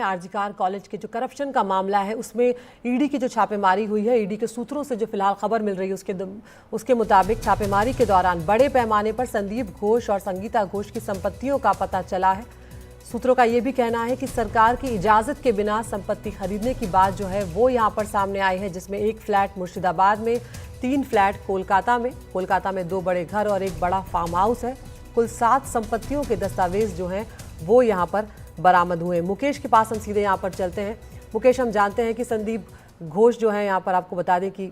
RG Kar college के जो corruption का मामला है उसमें ईडी की जो छापेमारी हुई है, ईडी के सूत्रों से जो फिलहाल खबर मिल रही है उसके मुताबिक छापेमारी के दौरान बड़े पैमाने पर संदीप घोष और संगीता घोष की संपत्तियों का पता चला है। सूत्रों का ये भी कहना है कि सरकार की इजाजत के बिना संपत्ति खरीदने की बात जो है वो यहाँ पर सामने आई है, जिसमें एक फ्लैट मुर्शिदाबाद में, 3 फ्लैट कोलकाता में 2 बड़े घर और एक बड़ा फार्म हाउस है। कुल 7 संपत्तियों के दस्तावेज जो हैं वो यहाँ पर बरामद हुए। मुकेश के पास हम सीधे यहाँ पर चलते हैं। मुकेश, हम जानते हैं कि संदीप घोष जो है यहाँ पर आपको बता दें कि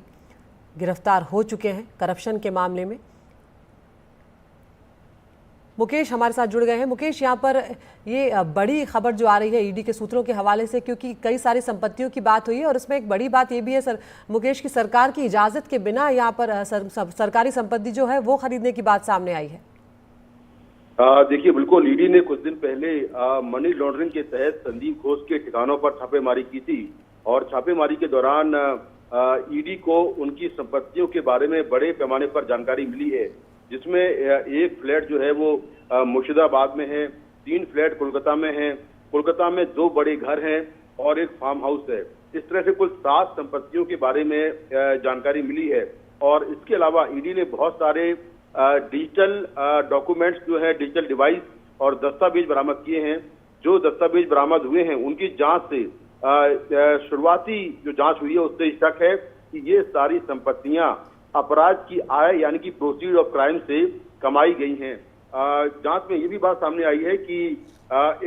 गिरफ्तार हो चुके हैं करप्शन के मामले में। मुकेश हमारे साथ जुड़ गए हैं। मुकेश, यहाँ पर ये बड़ी खबर जो आ रही है ईडी के सूत्रों के हवाले से, क्योंकि कई सारी संपत्तियों की बात हुई है और इसमें एक बड़ी बात ये भी है मुकेश की सरकार की इजाजत के बिना यहाँ पर सरकारी संपत्ति जो है वो खरीदने की बात सामने आई है। देखिए, बिल्कुल ईडी ने कुछ दिन पहले मनी लॉन्ड्रिंग के तहत संदीप घोष के ठिकानों पर छापेमारी की थी और छापेमारी के दौरान ईडी को उनकी संपत्तियों के बारे में बड़े पैमाने पर जानकारी मिली है, जिसमें एक फ्लैट जो है वो मुर्शिदाबाद में है, 3 फ्लैट कोलकाता में हैं, कोलकाता में 2 बड़े घर हैं और एक फार्म हाउस है। इस तरह से कुल 7 संपत्तियों के बारे में जानकारी मिली है। और इसके अलावा ईडी ने बहुत सारे डिजिटल डॉक्यूमेंट्स जो है, डिजिटल डिवाइस और दस्तावेज बरामद किए हैं। जो दस्तावेज बरामद हुए हैं उनकी जांच से शुरुआती जो जांच हुई है उससे शक है कि ये सारी संपत्तियां अपराध की आय यानी कि प्रोसीड ऑफ क्राइम से कमाई गई हैं। जांच में ये भी बात सामने आई है कि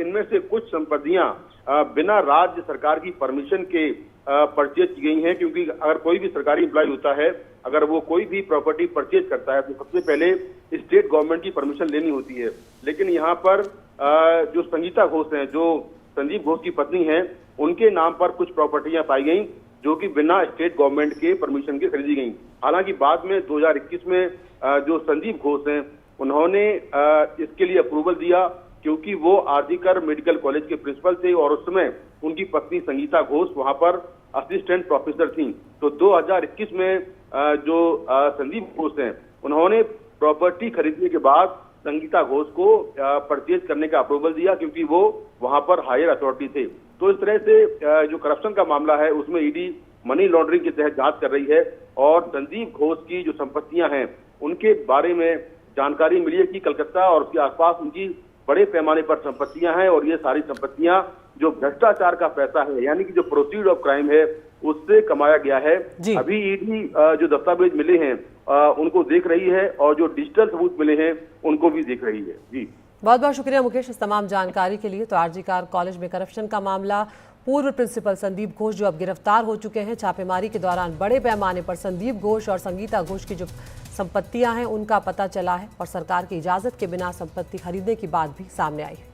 इनमें से कुछ संपत्तियां बिना राज्य सरकार की परमिशन के परचेज की गई हैं, क्योंकि अगर कोई भी सरकारी एम्प्लॉय होता है, अगर वो कोई भी प्रॉपर्टी परचेज करता है तो सबसे पहले स्टेट गवर्नमेंट की परमिशन लेनी होती है। लेकिन यहाँ पर जो संगीता घोष हैं, जो संदीप घोष की पत्नी हैं, उनके नाम पर कुछ प्रॉपर्टियां पाई गई जो कि बिना स्टेट गवर्नमेंट के परमिशन के खरीदी गई। हालांकि बाद में 2021 में जो संदीप घोष हैं उन्होंने इसके लिए अप्रूवल दिया, क्योंकि वो आरजीकर मेडिकल कॉलेज के प्रिंसिपल थे और उस समय उनकी पत्नी संगीता घोष वहां पर असिस्टेंट प्रोफेसर थी। तो 2021 में जो संदीप घोष हैं उन्होंने प्रॉपर्टी खरीदने के बाद संगीता घोष को परचेज करने का अप्रूवल दिया, क्योंकि वो वहां पर हायर अथॉरिटी थे। तो इस तरह से जो करप्शन का मामला है उसमें ईडी मनी लॉन्ड्रिंग के तहत जांच कर रही है और संदीप घोष की जो संपत्तियां हैं उनके बारे में जानकारी मिली है कि कलकत्ता और उसके आसपास उनकी बड़े पैमाने पर संपत्तियां हैं और ये सारी संपत्तियां जो भ्रष्टाचार का पैसा है यानी कि जो प्रोसीड ऑफ क्राइम है उससे कमाया गया है। अभी ईडी जो दस्तावेज मिले हैं उनको देख रही है और जो डिजिटल सबूत मिले हैं उनको भी देख रही है। जी, बहुत बहुत शुक्रिया मुकेश इस तमाम जानकारी के लिए। तो आरजीकार कॉलेज में करप्शन का मामला, पूर्व प्रिंसिपल संदीप घोष जो अब गिरफ्तार हो चुके हैं। छापेमारी के दौरान बड़े पैमाने पर संदीप घोष और संगीता घोष की जो संपत्तियां हैं उनका पता चला है और सरकार की इजाजत के बिना संपत्ति खरीदने की बात भी सामने आई है।